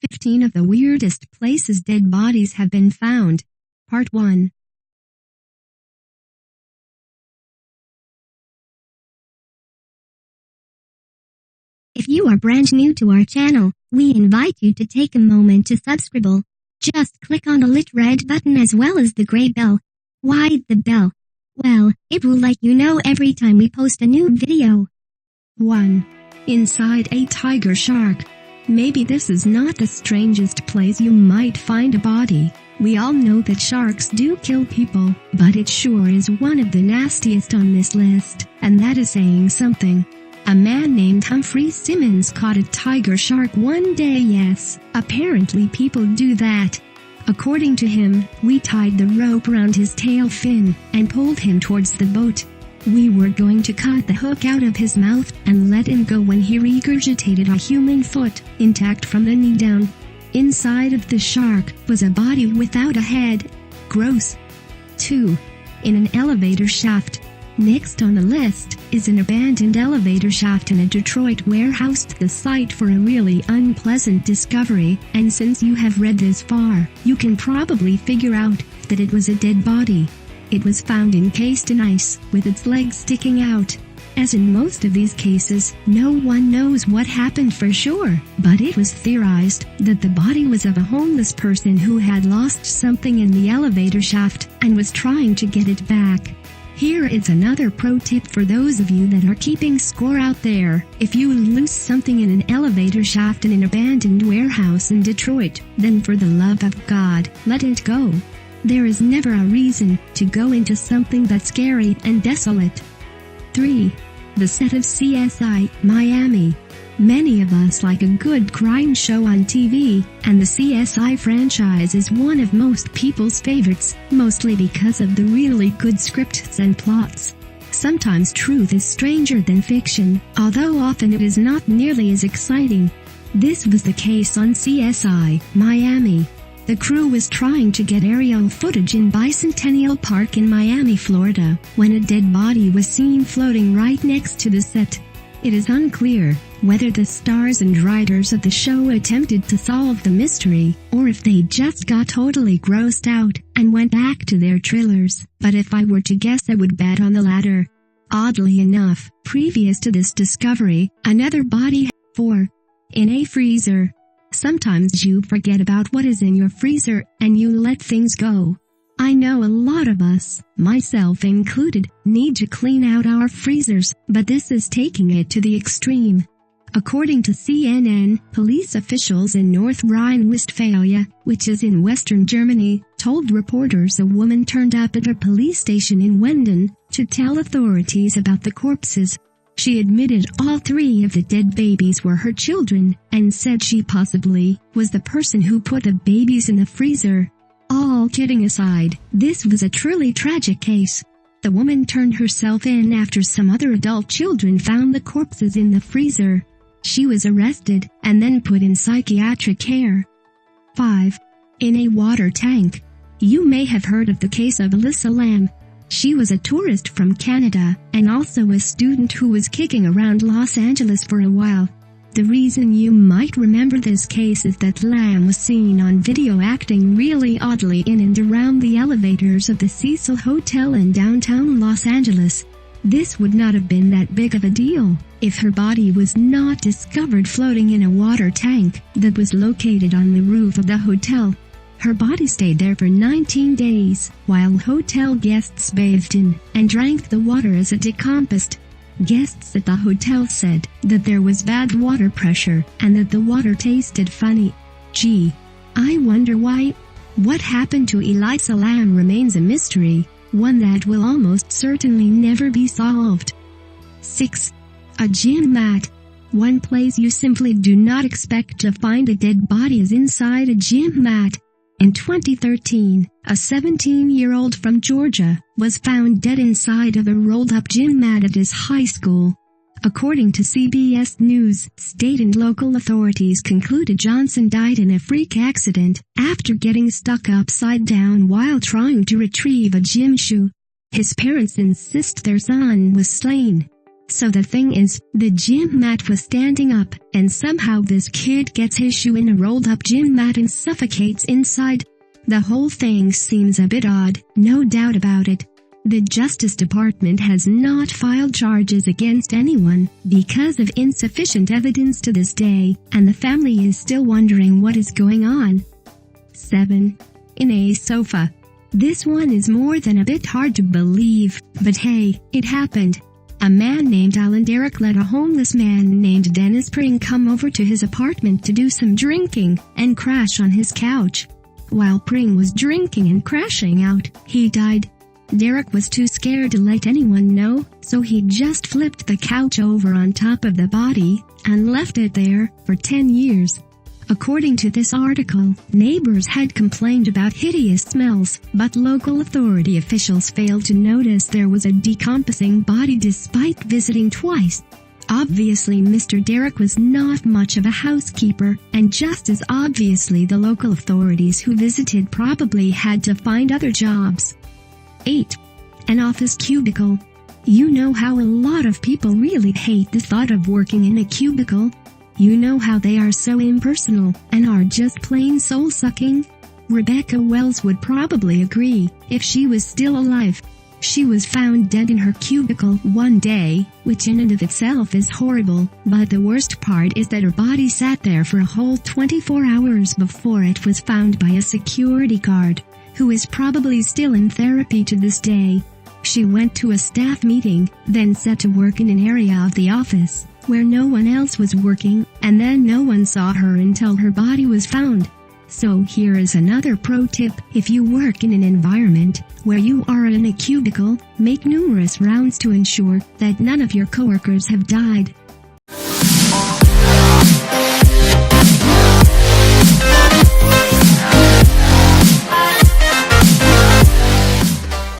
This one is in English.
15 of the weirdest places dead bodies have been found. Part 1. If you are brand new to our channel, we invite you to take a moment to subscribe. Just click on the lit red button as well as the gray bell. Why the bell? Well, it will let you know every time we post a new video. 1. Inside a tiger shark. Maybe this is not the strangest place you might find a body. We all know that sharks do kill people, but it sure is one of the nastiest on this list, and that is saying something. A man named Humphrey Simmons caught a tiger shark one day. Yes, apparently people do that. According to him, we tied the rope around his tail fin and pulled him towards the boat. We were going to cut the hook out of his mouth and let him go when he regurgitated a human foot, intact from the knee down. Inside of the shark was a body without a head. Gross. 2. In an elevator shaft. Next on the list is an abandoned elevator shaft in a Detroit warehouse, the site for a really unpleasant discovery, and since you have read this far, you can probably figure out that it was a dead body. It was found encased in ice, with its legs sticking out. As in most of these cases, no one knows what happened for sure, but it was theorized that the body was of a homeless person who had lost something in the elevator shaft and was trying to get it back. Here is another pro tip for those of you that are keeping score out there. If you lose something in an elevator shaft in an abandoned warehouse in Detroit, then for the love of God, let it go. There is never a reason to go into something that's scary and desolate. 3. The Set of CSI Miami. Many of us like a good crime show on TV, and the CSI franchise is one of most people's favorites, mostly because of the really good scripts and plots. Sometimes truth is stranger than fiction, although often it is not nearly as exciting. This was the case on CSI Miami. The crew was trying to get aerial footage in Bicentennial Park in Miami, Florida, when a dead body was seen floating right next to the set. It is unclear whether the stars and writers of the show attempted to solve the mystery, or if they just got totally grossed out and went back to their trailers, but if I were to guess I would bet on the latter. Oddly enough, previous to this discovery, another body. 4. In a freezer. Sometimes you forget about what is in your freezer, and you let things go. I know a lot of us, myself included, need to clean out our freezers, but this is taking it to the extreme. According to CNN, police officials in North Rhine-Westphalia, which is in western Germany, told reporters a woman turned up at a police station in Wenden to tell authorities about the corpses. She admitted all 3 of the dead babies were her children, and said she possibly was the person who put the babies in the freezer. All kidding aside, this was a truly tragic case. The woman turned herself in after some other adult children found the corpses in the freezer. She was arrested, and then put in psychiatric care. 5. In a water tank. You may have heard of the case of Alyssa Lamb. She was a tourist from Canada, and also a student who was kicking around Los Angeles for a while. The reason you might remember this case is that Lamb was seen on video acting really oddly in and around the elevators of the Cecil Hotel in downtown Los Angeles. This would not have been that big of a deal if her body was not discovered floating in a water tank that was located on the roof of the hotel. Her body stayed there for 19 days, while hotel guests bathed in and drank the water as it decomposed. Guests at the hotel said that there was bad water pressure and that the water tasted funny. Gee, I wonder why. What happened to Alyssa Lamb remains a mystery, one that will almost certainly never be solved. 6. A gym mat. One place you simply do not expect to find a dead body is inside a gym mat. In 2013, a 17-year-old from Georgia was found dead inside of a rolled-up gym mat at his high school. According to CBS News, state and local authorities concluded Johnson died in a freak accident after getting stuck upside down while trying to retrieve a gym shoe. His parents insist their son was slain. So the thing is, the gym mat was standing up, and somehow this kid gets his shoe in a rolled-up gym mat and suffocates inside. The whole thing seems a bit odd, no doubt about it. The Justice Department has not filed charges against anyone because of insufficient evidence to this day, and the family is still wondering what is going on. 7. In a sofa. This one is more than a bit hard to believe, but hey, it happened. A man named Alan Derrick let a homeless man named Dennis Pring come over to his apartment to do some drinking and crash on his couch. While Pring was drinking and crashing out, he died. Derrick was too scared to let anyone know, so he just flipped the couch over on top of the body and left it there for 10 years. According to this article, neighbors had complained about hideous smells, but local authority officials failed to notice there was a decomposing body despite visiting twice. Obviously, Mr. Derrick was not much of a housekeeper, and just as obviously the local authorities who visited probably had to find other jobs. 8. An office cubicle. You know how a lot of people really hate the thought of working in a cubicle? You know how they are so impersonal and are just plain soul-sucking? Rebecca Wells would probably agree, if she was still alive. She was found dead in her cubicle one day, which in and of itself is horrible, but the worst part is that her body sat there for a whole 24 hours before it was found by a security guard, who is probably still in therapy to this day. She went to a staff meeting, then set to work in an area of the office where no one else was working, and then no one saw her until her body was found. So here is another pro tip: if you work in an environment where you are in a cubicle, make numerous rounds to ensure that none of your coworkers have died.